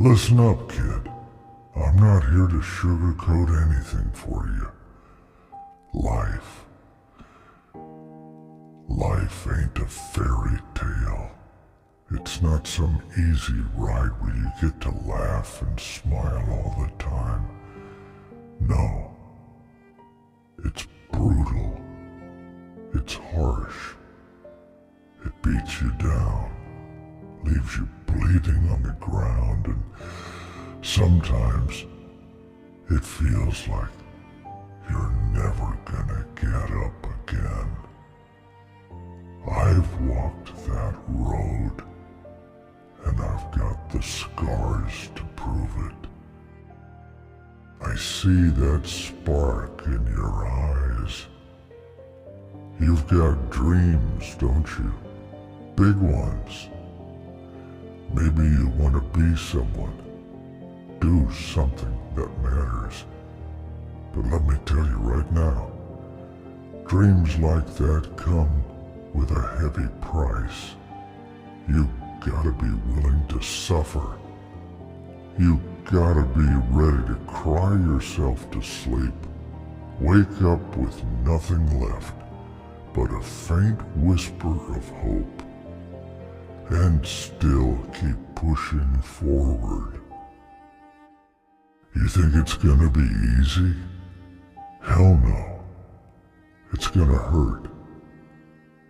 Listen up, kid. I'm not here to sugarcoat anything for you. Life ain't a fairy tale. It's not some easy ride where you get to laugh and smile all the time. No. It's brutal. It's harsh. It beats you down, leaves you bleeding on the ground, and sometimes it feels like you're never gonna get up again. I've walked that road, and I've got the scars to prove it. I see that spark in your eyes. You've got dreams, don't you? Big ones. Maybe you want to be someone, do something that matters. But let me tell you right now, dreams like that come with a heavy price. You gotta be willing to suffer. You gotta be ready to cry yourself to sleep, wake up with nothing left but a faint whisper of hope, and still keep pushing forward. You think it's gonna be easy? Hell no. It's gonna hurt.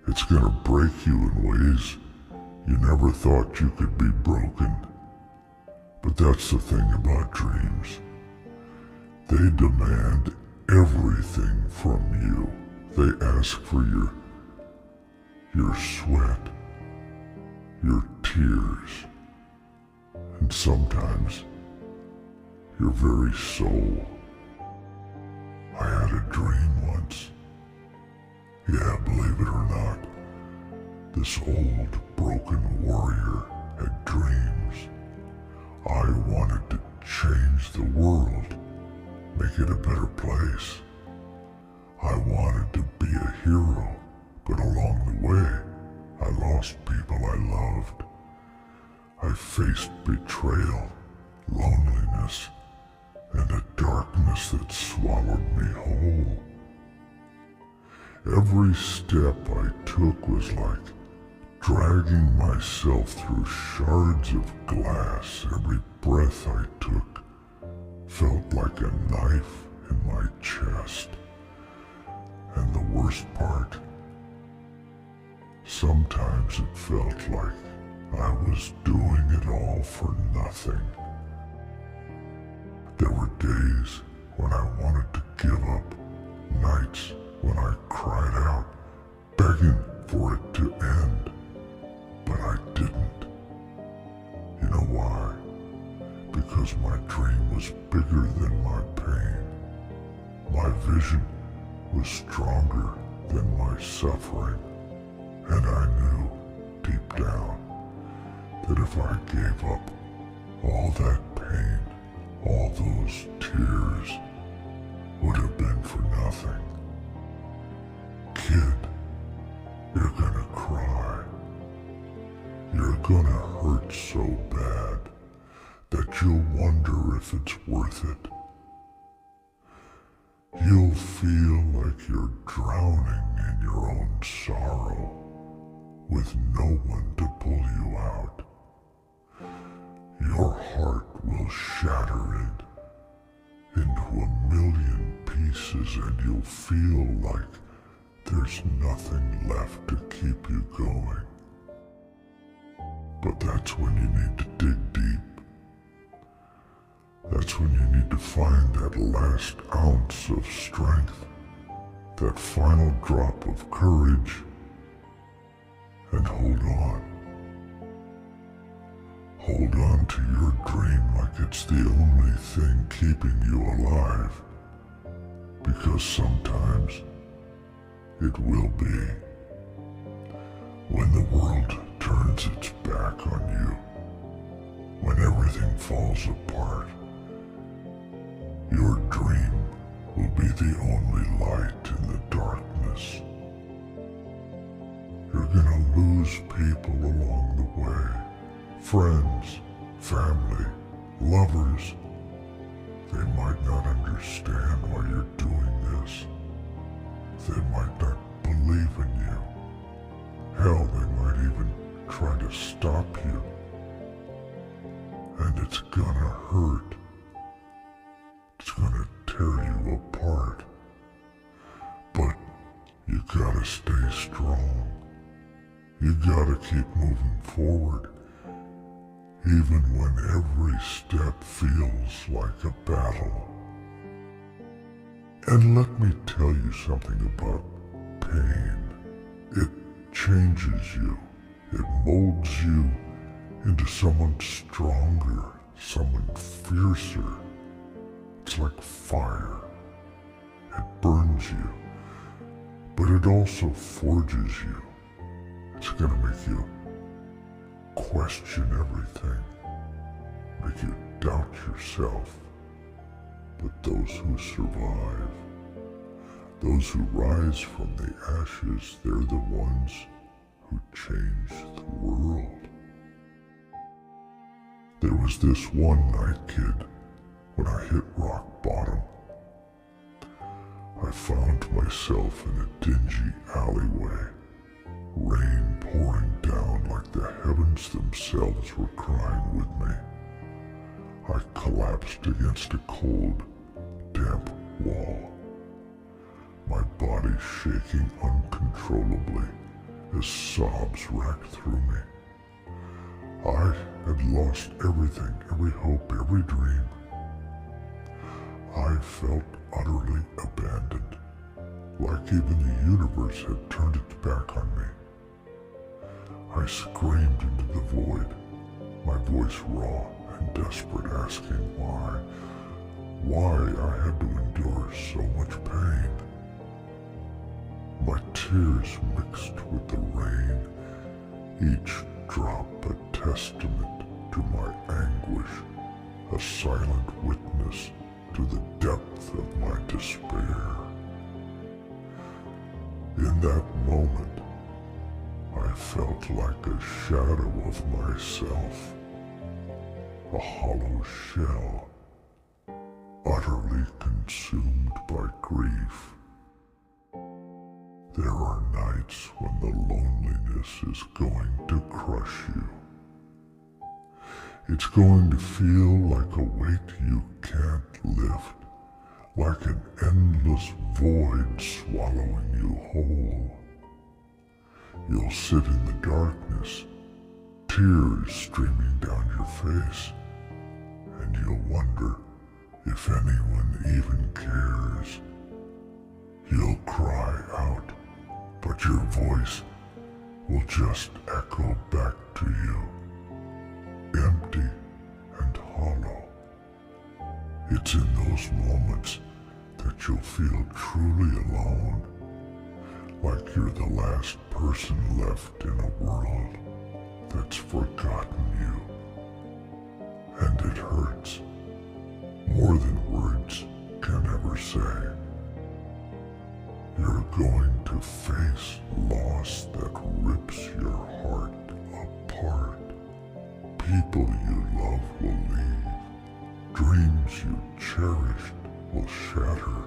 It's gonna break you in ways you never thought you could be broken. But that's the thing about dreams. They demand everything from you. They ask for your sweat, your tears, and sometimes your very soul. I had a dream once. Yeah, believe it or not, this old broken warrior had dreams. I wanted to change the world, make it a better place. I wanted to be a hero, but along the way, I lost people I loved. I faced betrayal, loneliness, and a darkness that swallowed me whole. Every step I took was like dragging myself through shards of glass. Every breath I took felt like a knife in my chest. And the worst part, sometimes it felt like I was doing it all for nothing. There were days when I wanted to give up, nights when I cried out, begging for it to end, but I didn't. You know why? Because my dream was bigger than my pain. My vision was stronger than my suffering, and I knew deep down that if I gave up all that pain, all those tears would have been for nothing. Kid, you're gonna cry. You're gonna hurt so bad that you'll wonder if it's worth it. You'll feel like you're drowning in your own sorrow, with no one to pull you out. Your heart will shatter into a million pieces, and you'll feel like there's nothing left to keep you going. But that's when you need to dig deep. That's when you need to find that last ounce of strength, that final drop of courage, and hold on. Hold on to your dream like it's the only thing keeping you alive, because sometimes it will be. When the world turns its back on you, when everything falls apart, your dream will be the only light in the darkness. You're gonna lose people along the way, friends, family, Lovers, they might not understand why you're doing this. They might not believe in you. Hell, they might even try to stop you. And it's gonna hurt. It's gonna tear you apart. But you gotta stay strong. You gotta keep moving forward, even when every step feels like a battle. And let me tell you something about pain. It changes you. It molds you into someone stronger, someone fiercer. It's like fire. It burns you, but it also forges you. It's gonna make you question everything, make you doubt yourself. But those who survive, those who rise from the ashes, they're the ones who change the world. There was this one night, kid, when I hit rock bottom. I found myself in a dingy alleyway, rain pouring down like the heavens themselves were crying with me. I collapsed against a cold, damp wall, my body shaking uncontrollably as sobs racked through me. I had lost everything, every hope, every dream. I felt utterly abandoned, like even the universe had turned its back on me. I screamed into the void, my voice raw and desperate, asking why I had to endure so much pain. My tears mixed with the rain, each drop a testament to my anguish, a silent witness to the depth of my despair. In that moment, I felt like a shadow of myself, a hollow shell, utterly consumed by grief. There are nights when the loneliness is going to crush you. It's going to feel like a weight you can't lift, like an endless void swallowing you whole. You'll sit in the darkness, tears streaming down your face, and you'll wonder if anyone even cares. You'll cry out, but your voice will just echo back to you, empty and hollow. It's in those moments that you'll feel truly alone, like you're the last person left in a world that's forgotten you. And it hurts, more than words can ever say. You're going to face loss that rips your heart apart. People you love will leave. Dreams you cherished will shatter.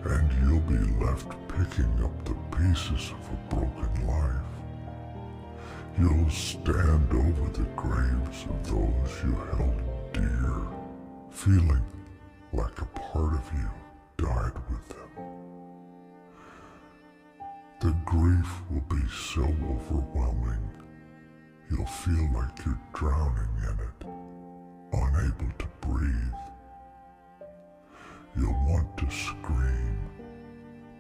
And you'll be left picking up the pieces of a broken life. You'll stand over the graves of those you held dear, feeling like a part of you died with them. The grief will be so overwhelming, you'll feel like you're drowning in it, unable to breathe. You'll want to scream,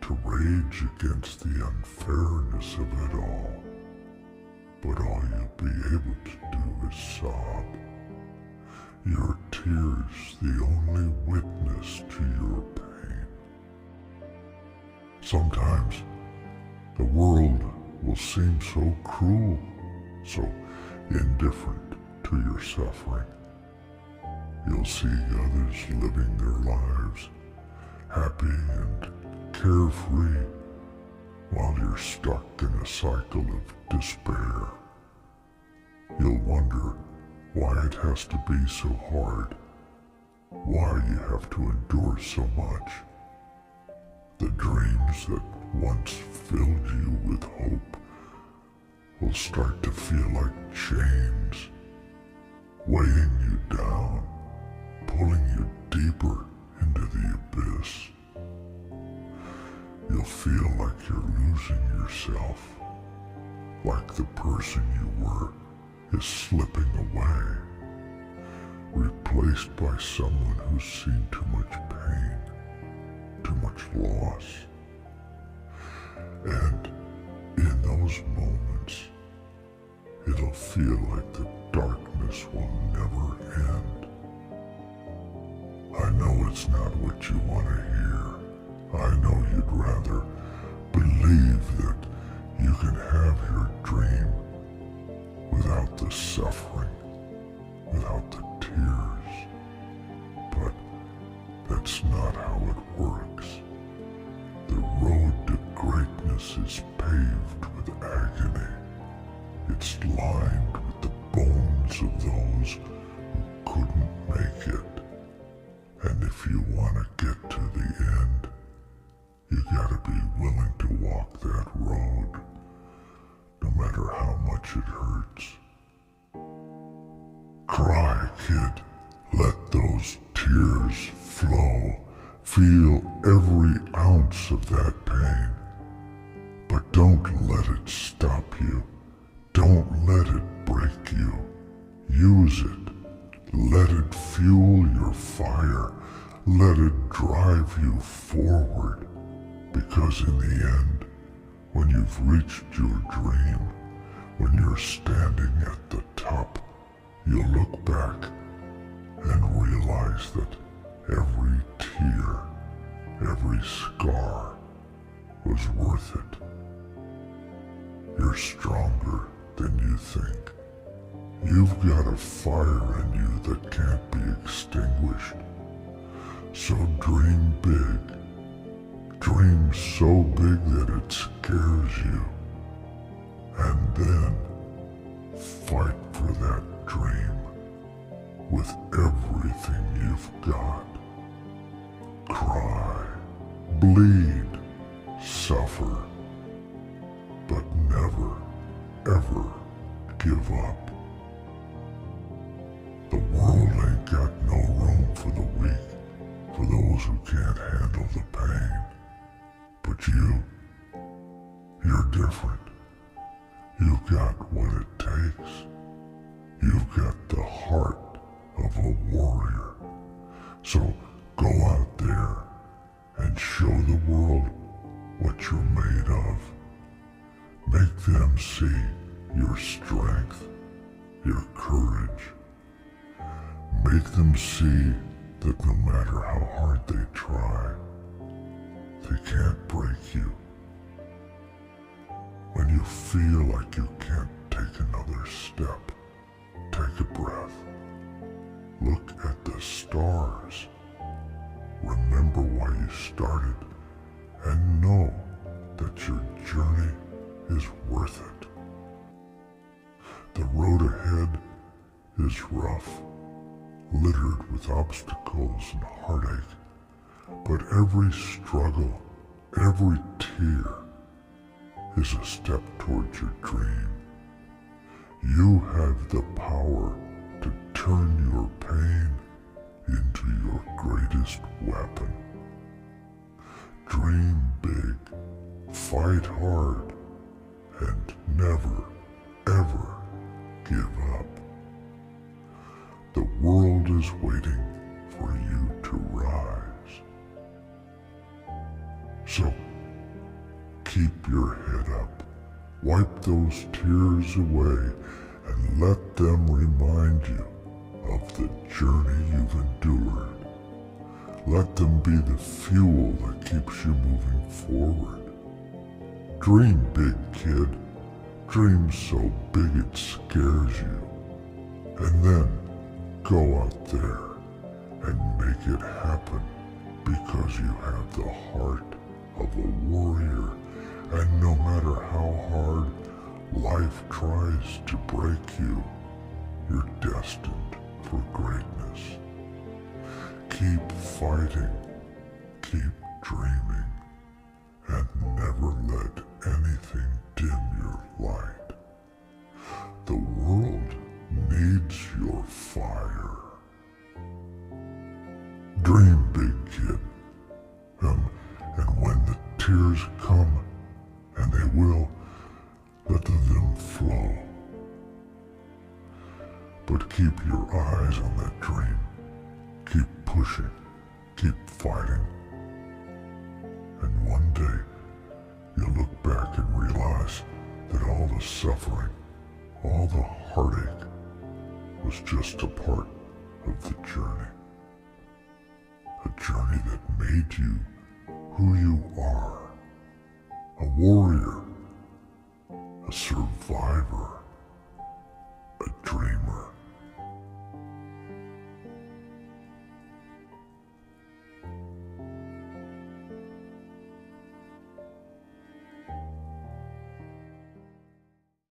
to rage against the unfairness of it all, but all you'll be able to do is sob. Your tears the only witness to your pain. Sometimes the world will seem so cruel, so indifferent to your suffering. You'll see others living their lives, happy and carefree, while you're stuck in a cycle of despair. You'll wonder why it has to be so hard, why you have to endure so much. The dreams that once filled you with hope will start to feel like chains, weighing you down, pulling you deeper into the abyss. You'll feel like you're losing yourself, like the person you were is slipping away, replaced by someone who's seen too much pain, too much loss. And in those moments, it'll feel like the darkness will never end. I know it's not what you want to hear. I know you'd rather believe that you can have your dream without the suffering, without the tears. But that's not how it works. The road to greatness is paved with agony. It's lined with the bones of those who couldn't make it. And if you want to get to the end, you gotta be willing to walk that road, no matter how much it hurts. Cry, kid. Let those tears flow. Feel every ounce of that pain. But don't let it stop you. Don't let it break you. Use it. Let it fuel your fire. Let it drive you forward. Because in the end, when you've reached your dream, when you're standing at the top, you'll look back and realize that every tear, every scar was worth it. You're stronger than you think. You've got a fire in you that can't be extinguished. So dream big. Dream so big that it scares you. And then fight for that dream with everything you've got. Cry, bleed, suffer, but never, ever give up. The world ain't got no room for the weak, for those who can't handle the pain. But you're different. You've got what it takes. You've got the heart of a warrior. So go out there and show the world what you're made of. Make them see your strength, your courage. Make them see that no matter how hard they try, they can't break you. When you feel like you can't take another step, take a breath. Look at the stars. Remember why you started, and know that your journey is worth it. The road ahead is rough, littered with obstacles and heartache, but every struggle, every tear is a step towards your dream. You have the power to turn your pain into your greatest weapon. Dream big, fight hard, and never, ever give up. The world is waiting for you to rise. So, keep your head up, wipe those tears away, and let them remind you of the journey you've endured. Let them be the fuel that keeps you moving forward. Dream big, kid. Dream so big it scares you. And then go out there and make it happen, because you have the heart of a warrior. And no matter how hard life tries to break you, you're destined for greatness. Keep fighting, keep dreaming, and never let anything dim your light. The world needs your fire. Dream big, kid, and when the tears come, and they will, let them flow. But keep your eyes on that dream. Keep pushing, keep fighting. And one day, you'll look back and realize that all the suffering, all the heartache was just a part of the journey. A journey that made you who you are. A warrior, a survivor, a dreamer.